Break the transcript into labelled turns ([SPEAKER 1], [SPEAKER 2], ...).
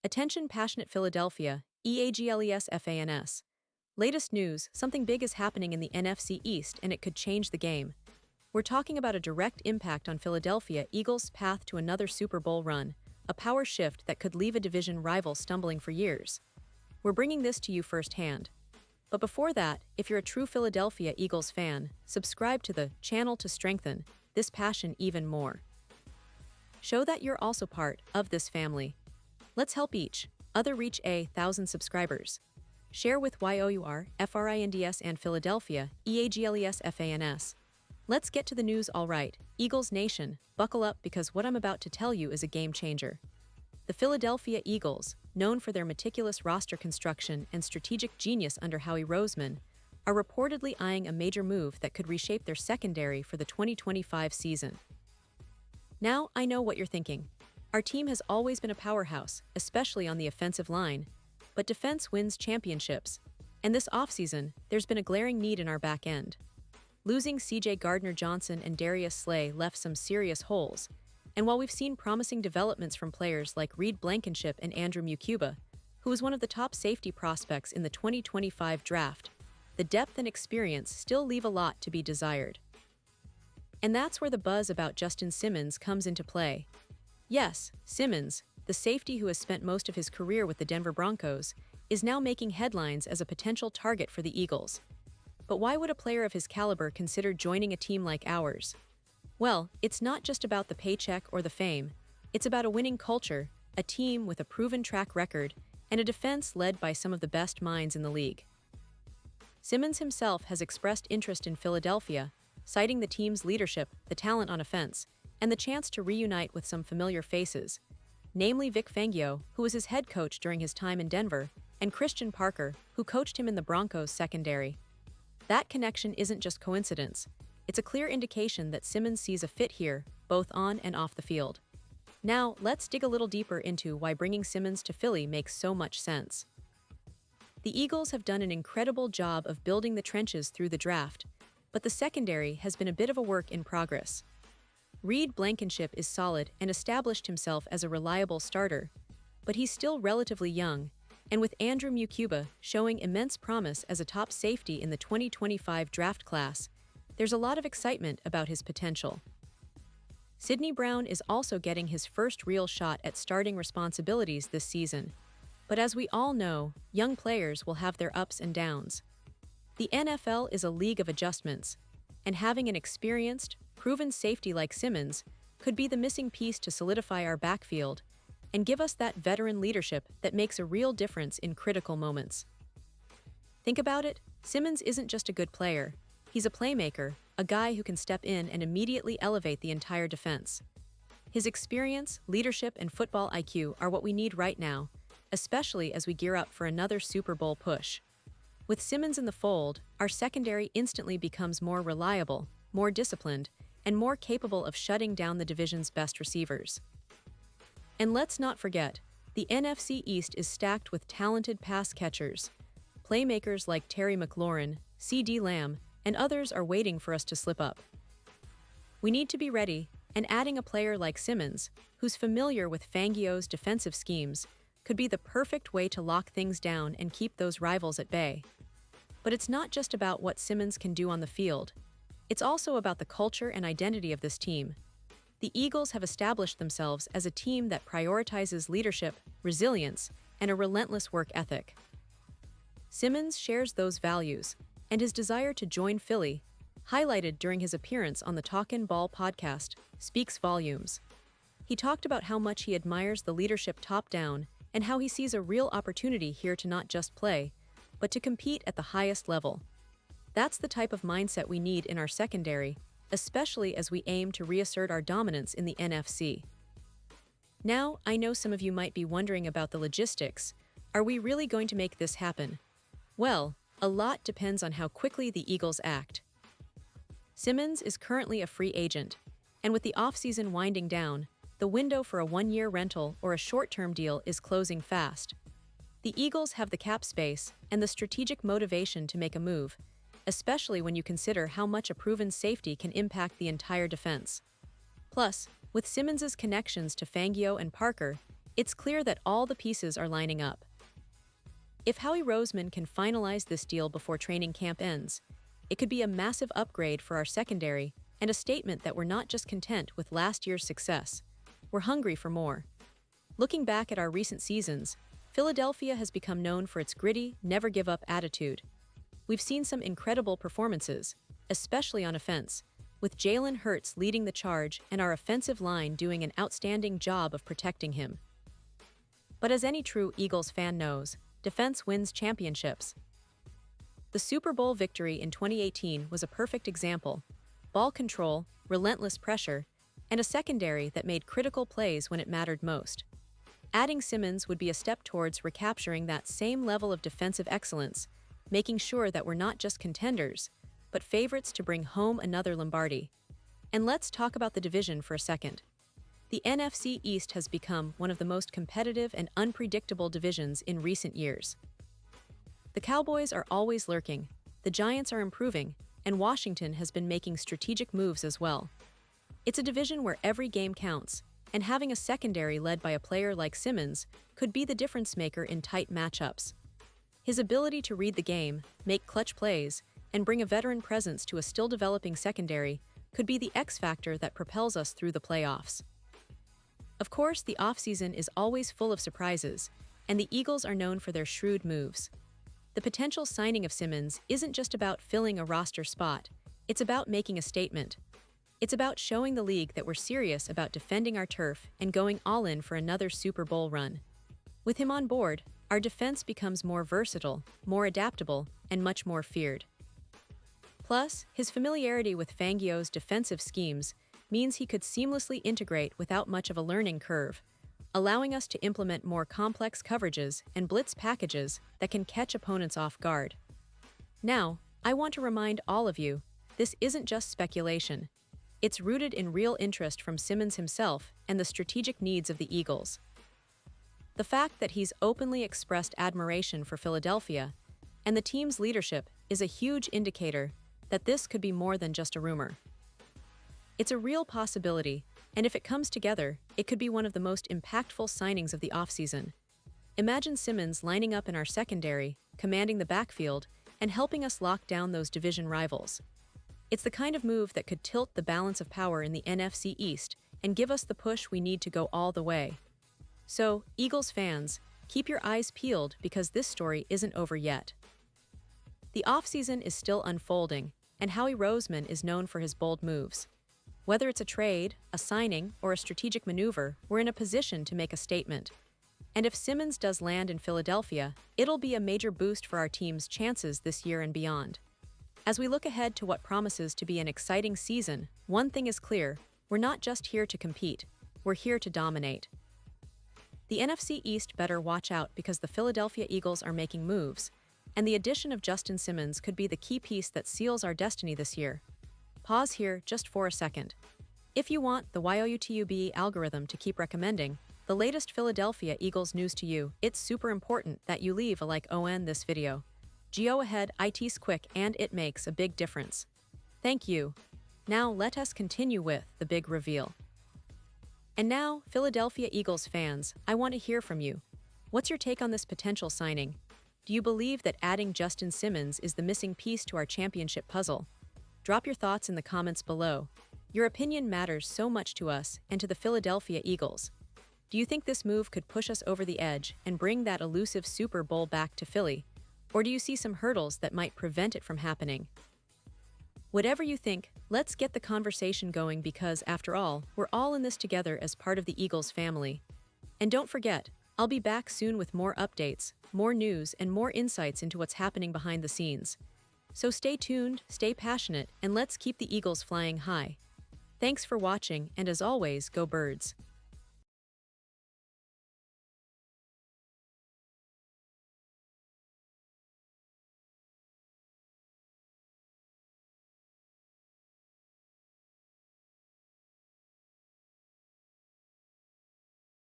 [SPEAKER 1] Attention passionate Philadelphia, EAGLES. Latest news, something big is happening in the NFC East and it could change the game. We're talking about a direct impact on Philadelphia Eagles' path to another Super Bowl run, a power shift that could leave a division rival stumbling for years. We're bringing this to you firsthand. But before that, if you're a true Philadelphia Eagles fan, subscribe to the channel to strengthen this passion even more. Show that you're also part of this family. Let's help each other reach 1,000 subscribers. Share with YOUR, FRINDS and Philadelphia, EAGLES. Let's get to the news. All right, Eagles Nation, buckle up because what I'm about to tell you is a game changer. The Philadelphia Eagles, known for their meticulous roster construction and strategic genius under Howie Roseman, are reportedly eyeing a major move that could reshape their secondary for the 2025 season. Now, I know what you're thinking. Our team has always been a powerhouse, especially on the offensive line, but defense wins championships. And this offseason, there's been a glaring need in our back end. Losing C.J. Gardner-Johnson and Darius Slay left some serious holes, and while we've seen promising developments from players like Reed Blankenship and Andrew Mukuba, who was one of the top safety prospects in the 2025 draft, the depth and experience still leave a lot to be desired. And that's where the buzz about Justin Simmons comes into play. Yes, Simmons, the safety who has spent most of his career with the Denver Broncos, is now making headlines as a potential target for the Eagles. But why would a player of his caliber consider joining a team like ours? Well, it's not just about the paycheck or the fame. It's about a winning culture, a team with a proven track record, and a defense led by some of the best minds in the league. Simmons himself has expressed interest in Philadelphia, citing the team's leadership, the talent on offense, and the chance to reunite with some familiar faces, namely Vic Fangio, who was his head coach during his time in Denver, and Christian Parker, who coached him in the Broncos secondary. That connection isn't just coincidence. It's a clear indication that Simmons sees a fit here, both on and off the field. Now, let's dig a little deeper into why bringing Simmons to Philly makes so much sense. The Eagles have done an incredible job of building the trenches through the draft, but the secondary has been a bit of a work in progress. Reed Blankenship is solid and established himself as a reliable starter, but he's still relatively young, and with Andrew Mukuba showing immense promise as a top safety in the 2025 draft class, there's a lot of excitement about his potential. Sidney Brown is also getting his first real shot at starting responsibilities this season, but as we all know, young players will have their ups and downs. The NFL is a league of adjustments, and having an experienced, proven safety like Simmons could be the missing piece to solidify our backfield and give us that veteran leadership that makes a real difference in critical moments. Think about it, Simmons isn't just a good player. He's a playmaker, a guy who can step in and immediately elevate the entire defense. His experience, leadership, and football IQ are what we need right now, especially as we gear up for another Super Bowl push. With Simmons in the fold, our secondary instantly becomes more reliable, more disciplined, and more capable of shutting down the division's best receivers. And let's not forget, the NFC East is stacked with talented pass catchers. Playmakers like Terry McLaurin, C.D. Lamb, and others are waiting for us to slip up. We need to be ready, and adding a player like Simmons, who's familiar with Fangio's defensive schemes, could be the perfect way to lock things down and keep those rivals at bay. But it's not just about what Simmons can do on the field. It's also about the culture and identity of this team. The Eagles have established themselves as a team that prioritizes leadership, resilience, and a relentless work ethic. Simmons shares those values, and his desire to join Philly, highlighted during his appearance on the Talkin' Ball podcast, speaks volumes. He talked about how much he admires the leadership top-down and how he sees a real opportunity here to not just play, but to compete at the highest level. That's the type of mindset we need in our secondary, especially as we aim to reassert our dominance in the NFC. Now, I know some of you might be wondering about the logistics. Are we really going to make this happen? Well, a lot depends on how quickly the Eagles act. Simmons is currently a free agent, and with the offseason winding down, the window for a one-year rental or a short-term deal is closing fast. The Eagles have the cap space and the strategic motivation to make a move, especially when you consider how much a proven safety can impact the entire defense. Plus, with Simmons' connections to Fangio and Parker, It's clear that all the pieces are lining up. If Howie Roseman can finalize this deal before training camp ends, it could be a massive upgrade for our secondary and a statement that we're not just content with last year's success. We're hungry for more. Looking back at our recent seasons, Philadelphia has become known for its gritty, never-give-up attitude. We've seen some incredible performances, especially on offense, with Jalen Hurts leading the charge and our offensive line doing an outstanding job of protecting him. But as any true Eagles fan knows, defense wins championships. The Super Bowl victory in 2018 was a perfect example. Ball control, relentless pressure, and a secondary that made critical plays when it mattered most. Adding Simmons would be a step towards recapturing that same level of defensive excellence, making sure that we're not just contenders, but favorites to bring home another Lombardi. And let's talk about the division for a second. The NFC East has become one of the most competitive and unpredictable divisions in recent years. The Cowboys are always lurking, the Giants are improving, and Washington has been making strategic moves as well. It's a division where every game counts, and having a secondary led by a player like Simmons could be the difference maker in tight matchups. His ability to read the game, make clutch plays, and bring a veteran presence to a still developing secondary could be the X factor that propels us through the playoffs. Of course, the offseason is always full of surprises, and the Eagles are known for their shrewd moves. The potential signing of Simmons isn't just about filling a roster spot, it's about making a statement. It's about showing the league that we're serious about defending our turf and going all in for another Super Bowl run. With him on board, our defense becomes more versatile, more adaptable, and much more feared. Plus, his familiarity with Fangio's defensive schemes means he could seamlessly integrate without much of a learning curve, allowing us to implement more complex coverages and blitz packages that can catch opponents off guard. Now, I want to remind all of you, this isn't just speculation. It's rooted in real interest from Simmons himself and the strategic needs of the Eagles. The fact that he's openly expressed admiration for Philadelphia and the team's leadership is a huge indicator that this could be more than just a rumor. It's a real possibility, and if it comes together, it could be one of the most impactful signings of the offseason. Imagine Simmons lining up in our secondary, commanding the backfield, and helping us lock down those division rivals. It's the kind of move that could tilt the balance of power in the NFC East and give us the push we need to go all the way. So, Eagles fans, keep your eyes peeled because this story isn't over yet. The offseason is still unfolding, and Howie Roseman is known for his bold moves. Whether it's a trade, a signing, or a strategic maneuver, we're in a position to make a statement. And if Simmons does land in Philadelphia, it'll be a major boost for our team's chances this year and beyond. As we look ahead to what promises to be an exciting season, one thing is clear: we're not just here to compete, we're here to dominate. The NFC East better watch out because the Philadelphia Eagles are making moves, and the addition of Justin Simmons could be the key piece that seals our destiny this year. Pause here just for a second. If you want the YOUTUBE algorithm to keep recommending the latest Philadelphia Eagles news to you, it's super important that you leave a like on this video. Go ahead, it's quick and it makes a big difference. Thank you. Now let us continue with the big reveal. And now, Philadelphia Eagles fans, I want to hear from you. What's your take on this potential signing? Do you believe that adding Justin Simmons is the missing piece to our championship puzzle? Drop your thoughts in the comments below. Your opinion matters so much to us and to the Philadelphia Eagles. Do you think this move could push us over the edge and bring that elusive Super Bowl back to Philly? Or do you see some hurdles that might prevent it from happening? Whatever you think, let's get the conversation going because, after all, we're all in this together as part of the Eagles family. And don't forget, I'll be back soon with more updates, more news, and more insights into what's happening behind the scenes. So stay tuned, stay passionate, and let's keep the Eagles flying high. Thanks for watching, and as always, go Birds.